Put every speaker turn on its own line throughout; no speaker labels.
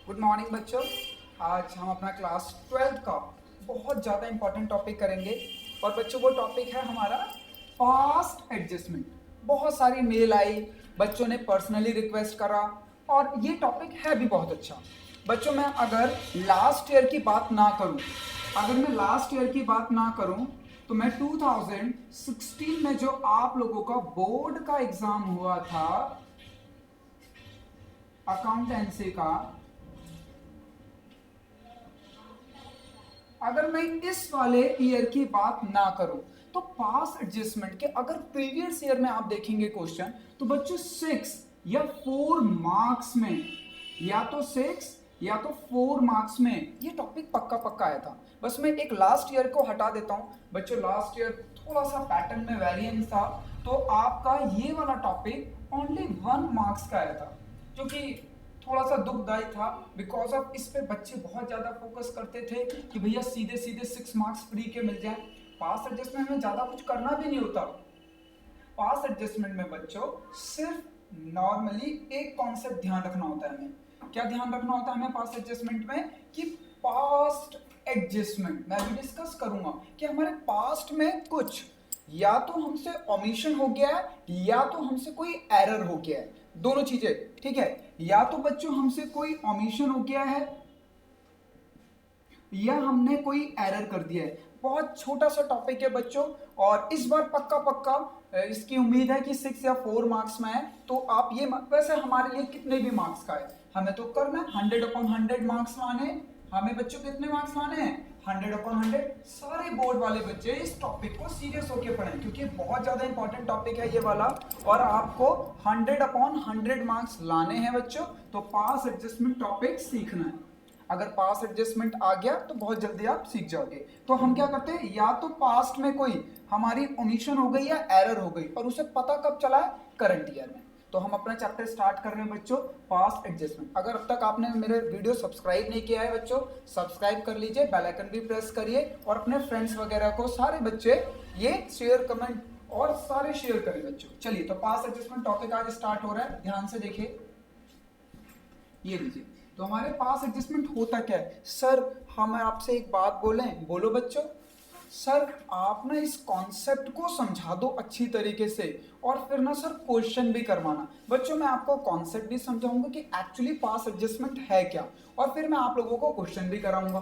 Good morning बच्चों। आज हम अपना क्लास 12th का बहुत ज़्यादा इंपॉर्टेंट टॉपिक करेंगे और बच्चों वो टॉपिक है हमारा पास्ट एडजस्टमेंट। बहुत सारी मेल आई, बच्चों ने पर्सनली रिक्वेस्ट करा और ये टॉपिक है भी बहुत अच्छा। बच्चों मैं अगर लास्ट ईयर की बात ना करूं तो मैं 2016 में जो आप लोगों का बोर्ड का एग्जाम हुआ था अकाउंटेंसी का, अगर मैं इस वाले ईयर की बात ना करूं तो पास एडजस्टमेंट के अगर प्रीवियस ईयर में आप देखेंगे क्वेश्चन तो बच्चों 6 या 4 मार्क्स में, या तो 6 या तो 4 मार्क्स में ये टॉपिक पक्का पक्का आया था। बस मैं एक लास्ट ईयर को हटा देता हूं बच्चों, लास्ट ईयर थोड़ा सा पैटर्न में वेरिएंस था तो आपका ये वाला टॉपिक ओनली 1 मार्क्स का आया था, जो कि थोड़ा सा दुखदायी था बिकॉज ऑफ इस पे बच्चे बहुत ज्यादा फोकस करते थे कि भैया सीधे सीधे 6 मार्क्स फ्री के मिल जाए। पास एडजस्टमेंट में ज्यादा कुछ करना भी नहीं होता। पास एडजस्टमेंट में बच्चों सिर्फ नॉर्मली एक कॉन्सेप्ट ध्यान रखना होता है हमें। क्या ध्यान रखना होता है हमें पास एडजस्टमेंट में कि पास्ट एडजस्टमेंट मैं भी डिस्कस करूंगा कि हमारे पास्ट में कुछ या तो हमसे ओमिशन हो गया है या तो हमसे कोई एरर हो गया है, दोनों चीजें ठीक है। या तो बच्चों हमसे कोई ओमिशन हो गया है या हमने कोई एरर कर दिया है। बहुत छोटा सा टॉपिक है बच्चों और इस बार पक्का पक्का इसकी उम्मीद है कि 6 या 4 मार्क्स में है तो आप ये वैसे हमारे लिए कितने भी मार्क्स का है हमें तो करना है 100/100 मार्क्स लाने। हमें बच्चों कितने मार्क्स लाने हैं 100/100। सारे बोर्ड वाले बच्चे इस टॉपिक को सीरियस होकर पढ़ें क्योंकि बहुत ज्यादा इंपॉर्टेंट टॉपिक है ये वाला और आपको 100/100 मार्क्स लाने हैं बच्चों। तो पास एडजस्टमेंट टॉपिक सीखना है। अगर पास एडजस्टमेंट आ गया तो बहुत जल्दी आप सीख जाओगे। तो हम क्या करते हैं, या तो पास्ट में कोई हमारी ओमिशन हो गई या एरर हो गई और उसे पता कब चला है करंट ईयर में। तो हम अपना चैप्टर स्टार्ट कर रहे हैं बच्चों पास्ट एडजस्टमेंट। अगर अब तक आपने मेरे वीडियो सब्सक्राइब नहीं किया है बच्चों, सब्सक्राइब कर लीजिए, बेल आइकन भी प्रेस करिए और अपने फ्रेंड्स वगैरह को सारे बच्चे ये शेयर कमेंट और सारे शेयर करें बच्चों। चलिए तो पास्ट एडजस्टमेंट टॉपिक आज स्टार्ट हो रहा है, ध्यान से देखिए। ये लीजिए, तो हमारे पास एडजस्टमेंट होता क्या है। सर हम आपसे एक बात बोलें, बोलो बच्चों। सर आप ना इस कॉन्सेप्ट को समझा दो अच्छी तरीके से और फिर ना सर क्वेश्चन भी करवाना। बच्चों मैं आपको कॉन्सेप्ट भी समझाऊंगा कि एक्चुअली पास एडजस्टमेंट है क्या और फिर मैं आप लोगों को क्वेश्चन भी कराऊंगा,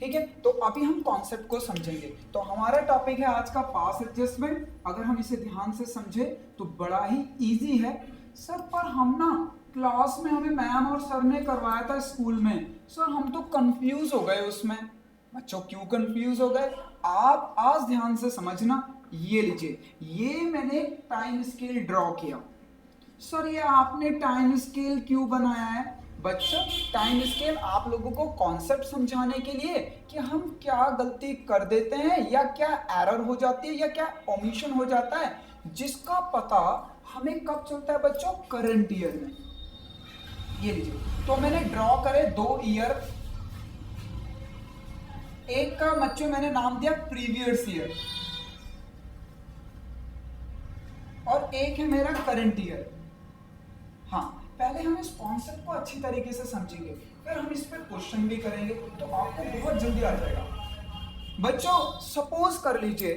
ठीक है। तो अभी हम कॉन्सेप्ट को समझेंगे। तो हमारा टॉपिक है आज का पास एडजस्टमेंट। अगर हम इसे ध्यान से समझे तो बड़ा ही इजी है सर, पर हम ना क्लास में हमें मैम और सर ने करवाया था स्कूल में, सर हम तो कंफ्यूज हो गए उसमें। बच्चों क्यों कंफ्यूज हो गए, आप आज ध्यान से समझना। ये लीजिए, ये मैंने टाइम स्केल ड्रॉ किया। सर ये आपने टाइम स्केल क्यों बनाया है। बच्चों टाइम स्केल आप लोगों को कॉन्सेप्ट समझाने के लिए कि हम क्या गलती कर देते हैं या क्या एरर हो जाती है या क्या ओमिशन हो जाता है, जिसका पता हमें कब चलता है बच्चों करंट ईयर में। ये लीजिए, तो मैंने ड्रॉ करे 2 ईयर। एक का बच्चों मैंने नाम दिया प्रीवियस ईयर और एक है मेरा करंट ईयर। हाँ पहले हम इस कॉन्सेप्ट को अच्छी तरीके से समझेंगे फिर हम इस पर क्वेश्चन भी करेंगे तो आपको बहुत जल्दी आ जाएगा। बच्चों सपोज कर लीजिए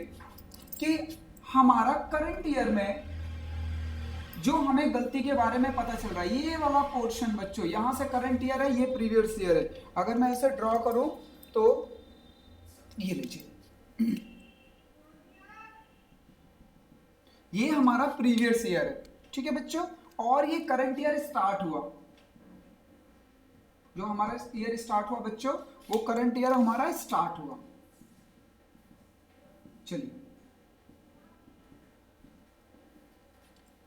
कि हमारा करंट ईयर में जो हमें गलती के बारे में पता चल रहा है, ये वाला पोर्शन बच्चों यहां से करंट ईयर है, ये प्रीवियस ईयर है। अगर मैं इसे ड्रॉ करूं तो ये लीजिए, ये हमारा प्रीवियस ईयर है, ठीक है बच्चों। और ये करंट ईयर स्टार्ट हुआ, जो हमारा ईयर स्टार्ट हुआ बच्चों वो करंट ईयर हमारा स्टार्ट हुआ। चलिए,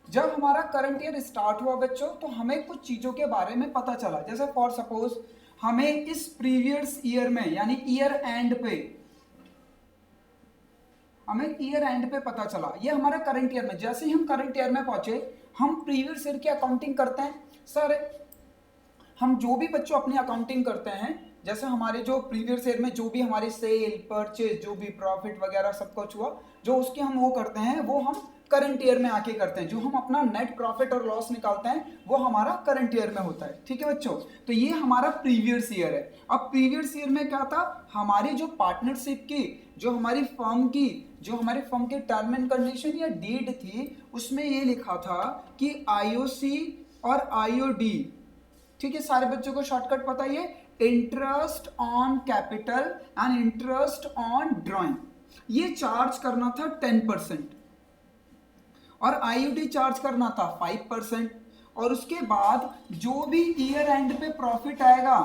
जब हमारा करंट ईयर स्टार्ट हुआ बच्चों तो हमें कुछ चीजों के बारे में पता चला। जैसे फॉर सपोज हमें इस प्रीवियस ईयर में यानी ईयर एंड पे, हमें ईयर एंड पे पता चला ये हमारे करंट ईयर में। जैसे ही हम करंट ईयर में पहुंचे हम प्रीवियस ईयर की अकाउंटिंग करते हैं। सर हम जो भी बच्चों अपनी अकाउंटिंग करते हैं जैसे हमारे जो प्रीवियस ईयर में जो भी हमारी सेल परचेज जो भी प्रॉफिट वगैरह सब कुछ हुआ, जो उसके हम वो करते हैं वो हम करंट ईयर में आके करते हैं। जो हम अपना नेट प्रॉफिट और लॉस निकालते हैं वो हमारा करंट ईयर में होता है। ठीक है बच्चों, तो ये हमारा प्रीवियस ईयर है। अब प्रीवियस ईयर में क्या था, हमारी जो पार्टनरशिप की, जो हमारी फर्म की, जो हमारे फर्म के टर्म एंड कंडीशन या डीड थी, उसमें ये लिखा था कि आईओसी और आईओडी, ठीक है सारे बच्चों को शॉर्टकट पता ही है, interest on capital and interest on drawing, ये चार्ज करना था 10% और आईयूडी चार्ज करना था 5%। और उसके बाद जो भी ईयर एंड पे प्रॉफिट आएगा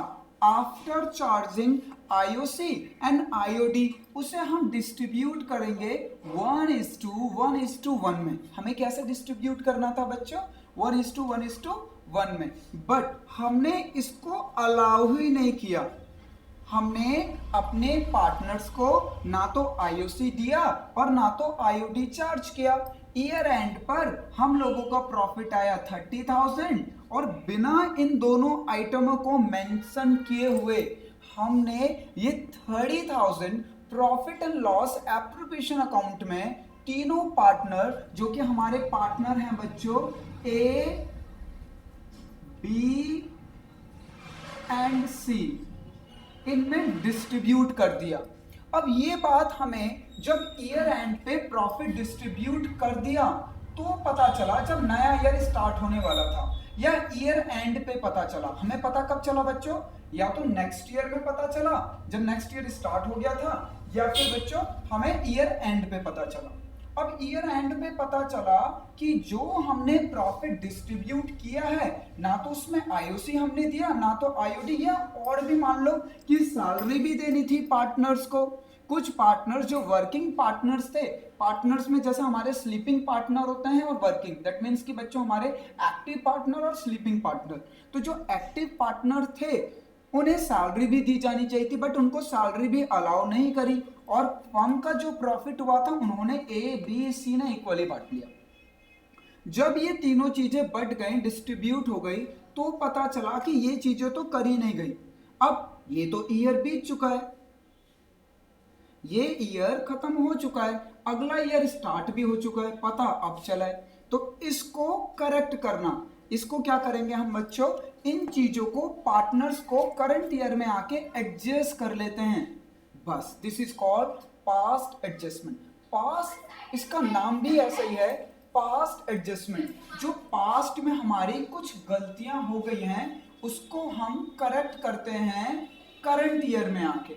after charging IOC and IOD, उसे हम डिस्ट्रीब्यूट करेंगे 1:1:1 में। हमें कैसे डिस्ट्रीब्यूट करना था बच्चों, 1:1:1 में। बट हमने इसको अलाउ ही नहीं किया। हमने अपने पार्टनर्स को ना तो आईओसी दिया और ना तो आईओडी चार्ज किया। ईयर एंड पर हम लोगों का प्रॉफिट आया 30,000 और बिना इन दोनों आइटमों को मेंशन किए हुए हमने ये 30,000 profit and loss appropriation account में तीनों पार्टनर, जो कि हमारे पार्टनर हैं बच्चों ए, बी एंड सी, इनमें डिस्ट्रीब्यूट कर दिया। अब ये बात हमें जब ईयर एंड पे प्रॉफिट डिस्ट्रीब्यूट कर दिया तो पता चला, जब नया ईयर स्टार्ट होने वाला था या ईयर एंड पे पता चला। हमें पता कब चला बच्चों, या तो नेक्स्ट ईयर में पता चला जब नेक्स्ट ईयर स्टार्ट हो गया था, या फिर बच्चों हमें ईयर एंड पे पता चला। अब ईयर एंड में पता चला कि जो हमने प्रॉफिट डिस्ट्रीब्यूट किया है ना तो उसमें आईओसी हमने दिया ना तो आईओडी, या और भी मान लो कि सैलरी भी देनी थी पार्टनर्स को। कुछ पार्टनर्स जो वर्किंग पार्टनर्स थे, पार्टनर्स में जैसे हमारे स्लीपिंग पार्टनर होते हैं और वर्किंग, दैट मीन्स कि बच्चों हमारे एक्टिव पार्टनर और स्लीपिंग पार्टनर। तो जो एक्टिव पार्टनर थे उन्हें सैलरी भी दी जानी चाहिए थी, बट उनको सैलरी भी अलाउ नहीं करी और फर्म का जो प्रॉफिट हुआ था उन्होंने ए बी सी ने इक्वली बांट लिया। जब ये तीनों चीजें बट गई, डिस्ट्रीब्यूट हो गई, तो पता चला कि ये चीजें तो करी नहीं गई। अब ये तो ईयर बीत चुका है, ये ईयर खत्म हो चुका है, अगला ईयर स्टार्ट भी हो चुका है, पता अब चला है। तो इसको करेक्ट करना, इसको क्या करेंगे हम बच्चों, इन चीजों को पार्टनर्स को करंट ईयर में आके एडजस्ट कर लेते हैं, बस। This is called past adjustment. Past, इसका नाम भी ऐसा ही है, पास्ट एडजस्टमेंट। जो पास्ट में हमारी कुछ गलतियां हो गई हैं उसको हम करेक्ट करते हैं करंट ईयर में आके,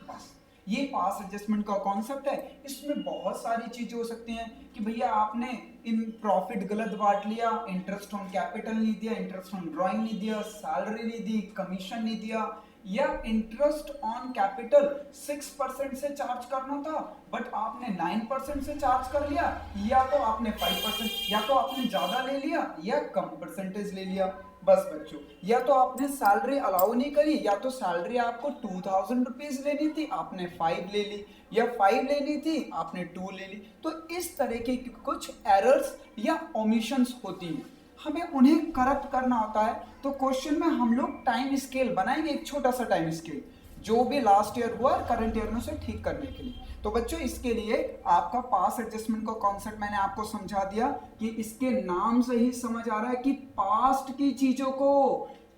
बस। ये पास एडजस्टमेंट का कॉन्सेप्ट है। इसमें बहुत सारी चीजें हो सकती हैं कि भैया आपने इन प्रॉफिट गलत बांट लिया, इंटरेस्ट ऑन कैपिटल नहीं दिया, इंटरेस्ट ऑन ड्राइंग नहीं दिया, सैलरी नहीं दी, कमीशन नहीं दिया, या इंटरेस्ट ऑन कैपिटल 6% से चार्ज करना था बट आपने 9% से चार्ज कर लिया, या तो आपने 5%, या तो आपने ज्यादा ले लिया या कम परसेंटेज ले लिया, बस बच्चों। या तो आपने सैलरी अलाउ नहीं करी, या तो सैलरी आपको 2,000 रुपीज लेनी थी आपने 5 ले ली, या 5 लेनी थी आपने 2 ले ली। तो इस तरह के कुछ एरर्स या ओमिशंस होती हैं, हमें उन्हें करेक्ट करना होता है। तो क्वेश्चन में हम लोग टाइम स्केल बनाएंगे, एक छोटा सा टाइम स्केल जो भी लास्ट ईयर हुआ करंट ईयर में उसे ठीक करने के लिए। तो बच्चों इसके लिए आपका पास एडजस्टमेंट का कॉन्सेप्ट मैंने आपको समझा दिया कि इसके नाम से ही समझ आ रहा है कि पास्ट की चीजों को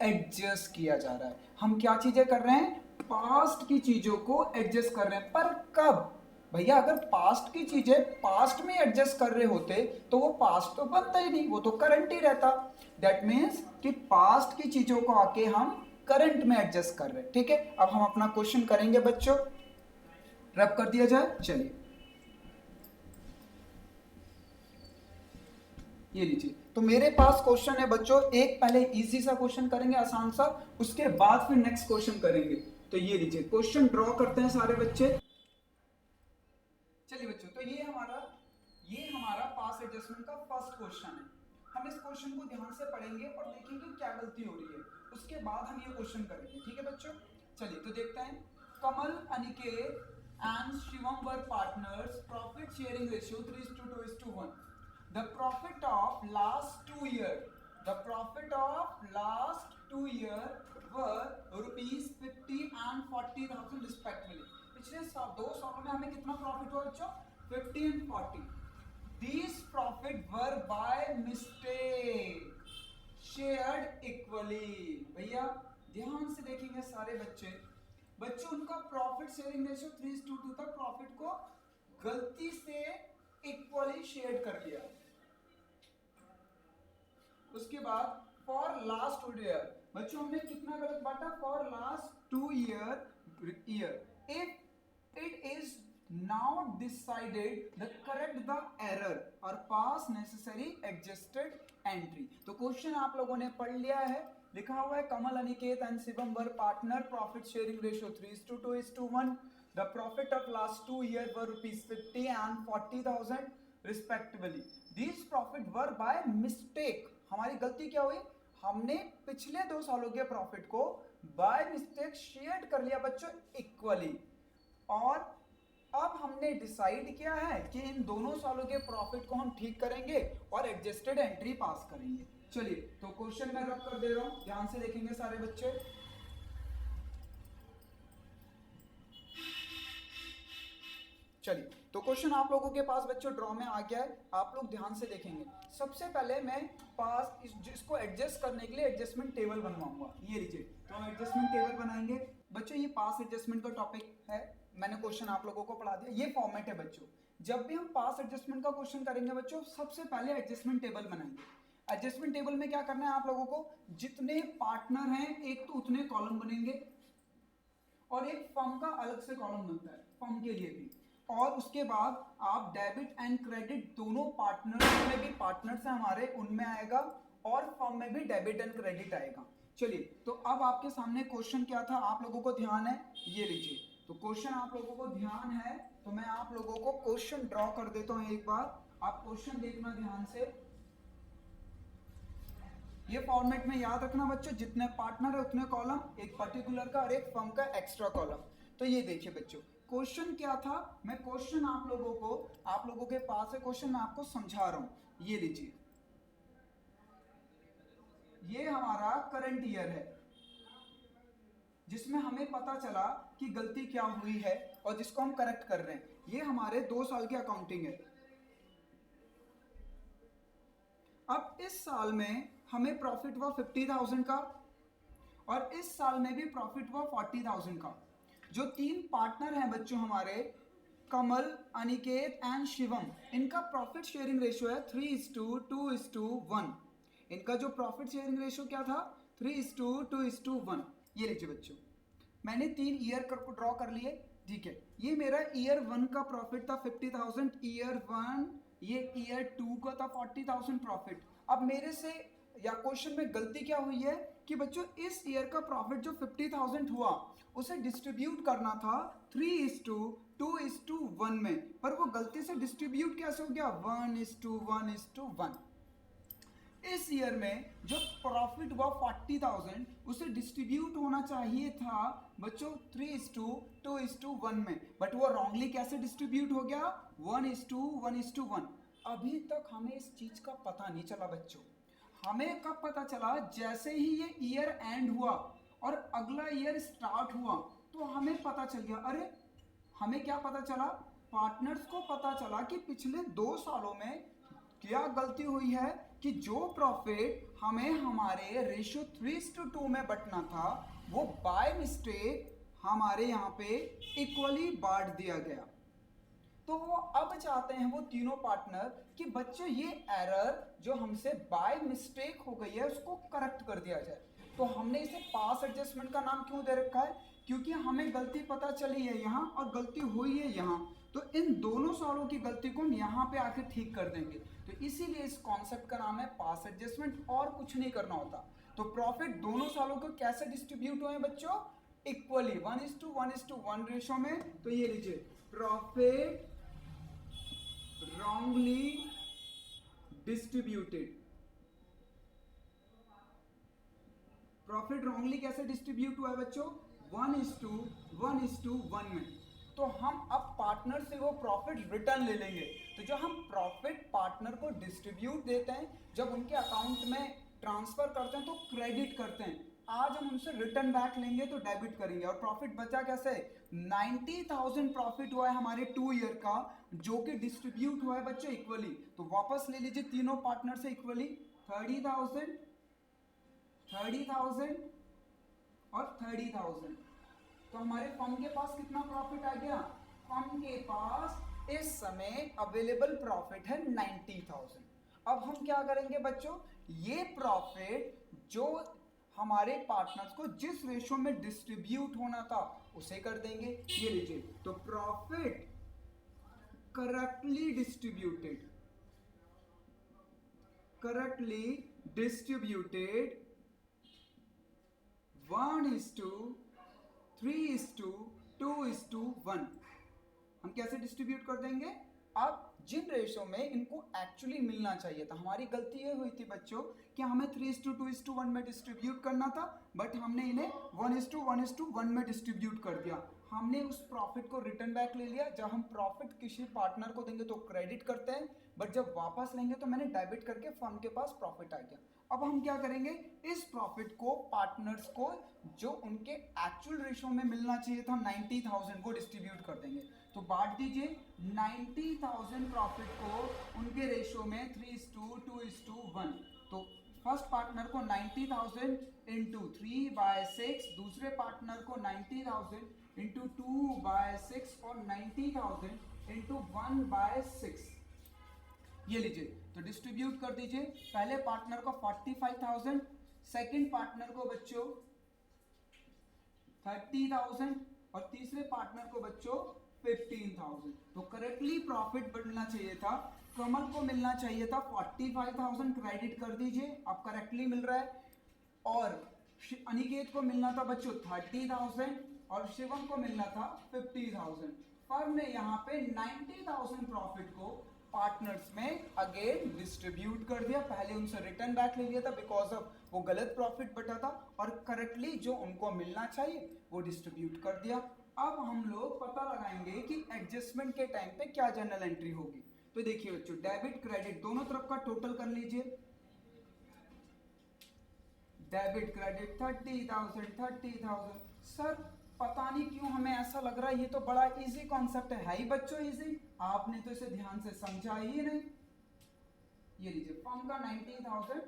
एडजस्ट किया जा रहा है। हम क्या चीजें कर रहे हैं, पास्ट की चीजों को एडजस्ट कर रहे हैं। पर कब भैया, अगर पास्ट की चीजें पास्ट में एडजस्ट कर रहे होते तो वो पास्ट तो बनता ही नहीं, वो तो करंट ही रहता। दैट मीन्स कि पास्ट की चीजों को आके हम करंट में एडजस्ट कर रहे हैं। ठीक है, अब हम अपना क्वेश्चन करेंगे बच्चों, रब कर दिया जाए। चलिए ये लीजिए, तो मेरे पास क्वेश्चन है बच्चों, एक पहले इजी सा क्वेश्चन करेंगे, आसान सा, उसके बाद फिर नेक्स्ट क्वेश्चन करेंगे। तो ये लीजिए क्वेश्चन ड्रॉ करते हैं सारे बच्चे। चलिए बच्चों, तो ये हमारा पास एडजस्टमेंट का फर्स्ट क्वेश्चन है। हम इस क्वेश्चन को ध्यान से पढ़ेंगे और देखेंगे क्या गलती हो रही है, उसके बाद हम ये क्वेश्चन करेंगे। ठीक है बच्चों, चलिए तो देखते हैं। Kamal, Aniket and Shivam were partners, profit sharing ratio 3:2:1। The profit of last 2 year were ₹50,000 50 and 40,000 respectively. पिछले 2 सालों में हमें कितना प्रॉफिट हुआ बच्चों? 50 and 40। These profit were by mistake shared equally। भैया ध्यान से देखेंगे सारे बच्चे उनका प्रॉफिट शेयरिंग रेशियो 3:2 था, प्रॉफिट को गलती से इक्वली शेयर कर लिया। उसके बाद फॉर लास्ट 2 ईयर बच्चों हमने कितना गलत बांटा? For last 2 year if it is now decided the correct the error और pass necessary adjusted entry। तो क्वेश्चन आप लोगों ने पढ़ लिया है, लिखा हुआ है Kamal Aniket and Shivam were partner, profit sharing ratio 3:2:1। The profit of last 2 year were ₹50 and 40,000 respectively. These profit were by mistake. हमारी गलती क्या हुई? हमने पिछले 2 सालों के प्रॉफिट को बाय मिस्टेक शेयर कर लिया बच्चों इक्वली, और अब हमने डिसाइड किया है कि इन दोनों सालों के प्रॉफिट को हम ठीक करेंगे और एडजस्टेड एंट्री पास करेंगे। चलिए तो क्वेश्चन मैं रब कर दे रहा हूं, ध्यान से देखेंगे सारे बच्चे। चलिए तो क्वेश्चन आप लोगों के पास बच्चों ड्रॉ में आ गया है, आप लोग ध्यान से देखेंगे। सबसे पहले मैं पास इसको एडजस्ट करने के लिए एडजस्टमेंट टेबल बनवाऊंगा। ये लीजिए, तो हम एडजस्टमेंट टेबल बनाएंगे बच्चों। ये पास एडजस्टमेंट का टॉपिक है, मैंने क्वेश्चन आप लोगों को पढ़ा दिया। ये फॉर्मेट है बच्चों। जब भी हम पास एडजस्टमेंट का क्वेश्चन करेंगे बच्चों, सबसे पहले एडजस्टमेंट टेबल बनाएंगे। एडजस्टमेंट टेबल में क्या करना है आप लोगों को? जितने पार्टनर हैं एक तो उतने कॉलम बनेंगे, और एक फर्म का अलग से कॉलम बनता है फर्म के लिए भी। और उसके बाद आप डेबिट एंड क्रेडिट दोनों पार्टनर में भी, पार्टनर्स हैं हमारे उनमें आएगा, और फर्म में भी डेबिट एंड क्रेडिट आएगा। चलिए तो अब आपके सामने क्वेश्चन क्या था, आप लोगों को ध्यान है? ये लीजिए, तो क्वेश्चन आप लोगों को ध्यान है तो मैं आप लोगों को क्वेश्चन ड्रॉ कर देता हूं एक बार, आप क्वेश्चन देखना ध्यान से। ये फॉर्मेट में याद रखना बच्चों, जितने पार्टनर है उतने कॉलम, एक पर्टिकुलर का और एक फर्म का एक्स्ट्रा कॉलम। तो ये देखिए बच्चों, क्वेश्चन क्या था? मैं क्वेश्चन आप लोगों के पास है क्वेश्चन, मैं आपको समझा रहा हूं। ये लीजिए, ये हमारा करंट ईयर है जिसमें हमें पता चला कि गलती क्या हुई है और जिसको हम करेक्ट कर रहे हैं। ये हमारे 2 साल की अकाउंटिंग है। अब इस साल में हमें प्रॉफिट हुआ 50,000 का, और इस साल में भी प्रॉफिट हुआ 40,000 का। जो 3 पार्टनर हैं बच्चों हमारे, कमल, अनिकेत एंड शिवम, इनका प्रॉफिट शेयरिंग रेशियो है 3:2:1। इनका जो प्रॉफिट शेयरिंग रेशियो क्या था? 3:2:1। ये लीजिए बच्चों, मैंने 3 ईयर को ड्रॉ कर लिए, ठीक है। ये मेरा ईयर 1 का प्रॉफिट था 50,000, ईयर 1, ये ईयर 2 का था 40,000 प्रॉफिट। अब मेरे से या क्वेश्चन में गलती क्या हुई है कि बच्चों इस ईयर का प्रॉफिट जो 50,000 हुआ उसे डिस्ट्रीब्यूट करना था 3:2:1 में, पर वो गलती से डिस्ट्रीब्यूट कैसे हो गया? 1:1:1। इस ईयर में जो प्रॉफिट हुआ 40,000 उसे डिस्ट्रीब्यूट होना चाहिए था बच्चों 3:2:1 में, बट वो रॉन्गली कैसे डिस्ट्रीब्यूट हो गया? 1:1:1। अभी तक हमें इस चीज का पता नहीं चला बच्चों। हमें कब पता चला? जैसे ही ये ईयर एंड हुआ और अगला ईयर स्टार्ट हुआ तो हमें पता चल गया। अरे हमें क्या पता चला? पार्टनर्स को पता चला कि पिछले 2 सालों में क्या गलती हुई है कि जो प्रॉफिट हमें हमारे रेशियो 3:2 में बंटना था वो बाय मिस्टेक हमारे यहाँ पे इक्वली बांट दिया गया। तो वो अब चाहते हैं वो तीनों पार्टनर कि बच्चों ये एरर जो हमसे बाय मिस्टेक हो गई है उसको करेक्ट कर दिया जाए। तो हमने इसे पास एडजस्टमेंट का नाम क्यों दे रखा है? क्योंकि हमें गलती पता चली है यहाँ और गलती हुई है यहाँ, तो इन दोनों सालों की गलती को हम यहाँ पे आके ठीक कर देंगे। तो इसीलिए इस कॉन्सेप्ट का नाम है पास एडजस्टमेंट, और कुछ नहीं करना होता। तो प्रॉफिट दोनों सालों को कैसे डिस्ट्रीब्यूट हुए बच्चों? इक्वली 1:1:1 रेशो में। तो ये लीजिए, profit wrongly distributed। Profit wrongly कैसे डिस्ट्रीब्यूट हुआ है बच्चों? 1:1:1 में। तो हम अब पार्टनर से वो प्रॉफिट रिटर्न ले लेंगे। तो जो हम प्रॉफिट पार्टनर को डिस्ट्रीब्यूट देते हैं, जब उनके अकाउंट में ट्रांसफर करते हैं तो क्रेडिट करते हैं। आज हम उनसे रिटर्न बैक लेंगे तो डेबिट करेंगे। और प्रॉफिट बचा कैसे, 90,000 प्रॉफिट हुआ है हमारे 2 ईयर का, जो कि डिस्ट्रीब्यूट हुआ है बच्चों इक्वली। तो वापस ले लीजिए तीनों पार्टनर से इक्वली, 30,000, 30,000 और 30,000। तो हमारे फर्म के पास कितना प्रॉफिट आ गया, फर्म के पास इस समय अवेलेबल प्रॉफिट है 90,000। अब हम क्या करेंगे बच्चों, ये प्रॉफिट जो हमारे पार्टनर्स को जिस रेशो में डिस्ट्रीब्यूट होना था उसे कर देंगे। ये लीजिए, तो profit correctly distributed, correctly distributed 1:3:2:1। हम कैसे डिस्ट्रीब्यूट कर देंगे, अब जिन रेशो में इनको एक्चुअली मिलना चाहिए था, हमारी गलती ये हुई थी बच्चों कि हमें 3:2:1 में डिस्ट्रीब्यूट करना था, बट हमने इन्हें 1:1:1 में डिस्ट्रीब्यूट कर दिया। हमने उस प्रॉफिट को रिटर्न बैक ले लिया। जब हम प्रॉफिट किसी पार्टनर को देंगे तो क्रेडिट करते हैं, बट जब वापस लेंगे तो मैंने डेबिट करके फर्म के पास प्रॉफिट आ गया। अब हम क्या करेंगे, इस प्रॉफिट को पार्टनर्स को जो उनके एक्चुअल रेशो में मिलना चाहिए था 90,000 को डिस्ट्रीब्यूट कर देंगे। तो बांट दीजिए 90,000 प्रॉफिट को उनके रेशो में 3:2:1। तो फर्स्ट पार्टनर को 90,000 इंटू 3/6, दूसरे पार्टनर को 90,000 इंटू 2/6 और 90,000 इंटू 1/6। ये लीजिए, तो डिस्ट्रीब्यूट कर दीजिए। पहले पार्टनर को 45,000, सेकंड पार्टनर को बच्चों 30,000 और तीसरे पार्टनर को बच्चों 15,000। तो करेक्टली प्रॉफिट मिलना चाहिए था, कमल को मिलना चाहिए था 45,000, क्रेडिट कर दीजिए, अब करेक्टली मिल रहा है। और अनिकेत को मिलना था बच्चों 30,000 और शिवम को मिलना था 50,000। फर्म ने यहाँ पे 90,000 प्रॉफिट को पार्टनर्स में अगेन डिस्ट्रीब्यूट कर दिया। पहले उनसे रिटर्न बैक ले लिया था बिकॉज ऑफ वो गलत प्रॉफिट बटा था, और करेक्टली जो उनको मिलना चाहिए वो डिस्ट्रीब्यूट कर दिया। अब हम लोग पता लगाएंगे कि एडजस्टमेंट के टाइम पे क्या जर्नल एंट्री होगी। तो देखिए बच्चों, डेबिट क्रेडिट दोनों तरफ का टोटल कर लीजिए। Debit credit 30,000। सर पता नहीं क्यों हमें ऐसा लग रहा है ये तो बड़ा इजी कॉन्सेप्ट है ही बच्चों, इजी, आपने तो इसे ध्यान से समझा ही नहीं। ये लीजिए, फर्म का 90,000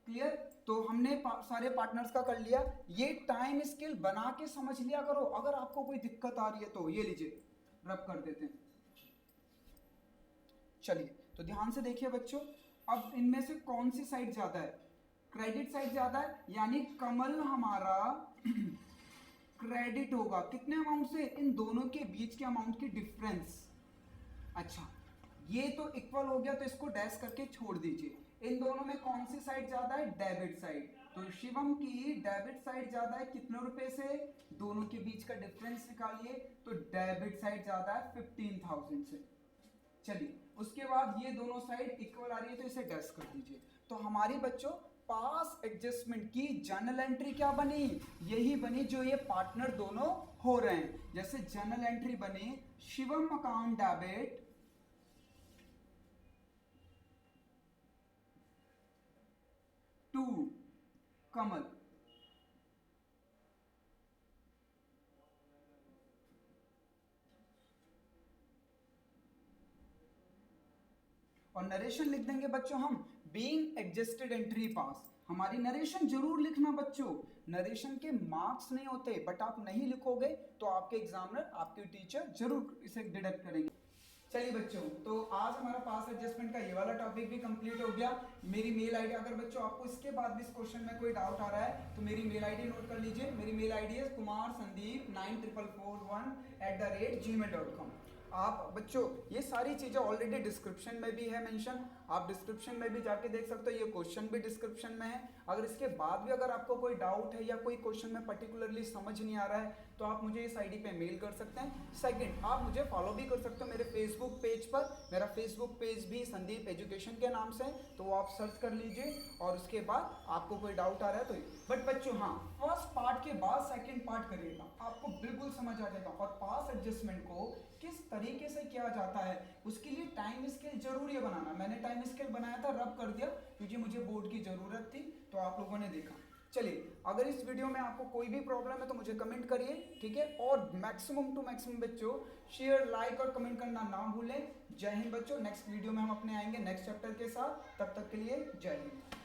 क्लियर। तो हमने सारे पार्टनर्स का कर लिया। ये टाइम स्केल बना के समझ लिया करो, अगर आपको कोई दिक्कत आ रही है तो। ये लीजिए, रब कर देते हैं। चलिए, तो ध्यान से देखिए बच्चों, अब इनमें से कौन सी साइड ज्यादा है, क्रेडिट साइड ज्यादा है, यानी कमल हमारा क्रेडिट होगा कितने अमाउंट से, इन दोनों के बीच के अमाउंट की डिफरेंस। अच्छा, ये तो इक्वल हो गया, तो इसको डैश करके छोड़ दीजिए। इन दोनों में कौन सी साइड ज्यादा है, डेबिट साइड। तो शिवम की डेबिट साइड ज्यादा है कितने रुपए से, दोनों के बीच का डिफरेंस निकालिए, तो डेबिट साइड ज्यादा है 15,000 से। चलिए, उसके बाद ये दोनों साइड इक्वल आ रही है तो इसे डैश कर दीजिए। तो हमारी बच्चों पास एडजस्टमेंट की जर्नल एंट्री क्या बनी, यही बनी जो ये पार्टनर दोनों हो रहे हैं। जैसे जर्नल एंट्री बनी, शिवम अकाउंट डेबिट टू कमल, और नरेशन लिख देंगे बच्चों हम, बीइंग एडजस्टेड एंट्री पास। हमारी नरेशन जरूर लिखना बच्चों, नरेशन के मार्क्स नहीं होते, बट आप नहीं लिखोगे तो आपके एग्जामिनर, आपके टीचर जरूर इसे डिडक्ट करेंगे। चलिए बच्चों, तो आज हमारा पास एडजस्टमेंट का ये वाला टॉपिक भी कंप्लीट हो गया। मेरी मेल आईडी, अगर बच्चों आपको इसके बाद भी इस क्वेश्चन में कोई डाउट आ रहा है तो मेरी मेल आईडी नोट कर लीजिए। मेरी मेल आईडी है kumarsandeep9441@gmail.com। आप बच्चों ये सारी चीजें ऑलरेडी डिस्क्रिप्शन में भी है मेंशन, आप डिस्क्रिप्शन में भी जाके देख सकते हो, ये क्वेश्चन भी डिस्क्रिप्शन में है। अगर इसके बाद भी अगर आपको कोई डाउट है या कोई क्वेश्चन में पर्टिकुलरली समझ नहीं आ रहा है तो आप मुझे इस आईडी पे मेल कर सकते हैं। सेकंड, आप मुझे फॉलो भी कर सकते हो मेरे फेसबुक पेज पर। मेरा फेसबुक पेज भी संदीप एजुकेशन के नाम से है, तो वो आप सर्च कर लीजिए, और उसके बाद आपको कोई डाउट आ रहा है तो। बट बच्चों हाँ, फर्स्ट पार्ट के बाद सेकंड पार्ट करिएगा, आपको बिल्कुल समझ आ जाएगा। और पास एडजस्टमेंट को किस तरीके से किया जाता है उसके लिए टाइम स्केल जरूरी है बनाना। मैंने टाइम पेन स्केल बनाया था, रब कर दिया क्योंकि मुझे बोर्ड की ज़रूरत थी, तो आप लोगों ने देखा। चलिए, अगर इस वीडियो में आपको कोई भी प्रॉब्लम है तो मुझे कमेंट करिए, ठीक है। और मैक्सिमम टू मैक्सिमम बच्चों शेयर, लाइक और कमेंट करना ना भूलें। जय हिंद बच्चों, नेक्स्ट वीडियो में हम अपने आएंगे नेक्स्ट चैप्टर के साथ, तब तक के लिए जय हिंद।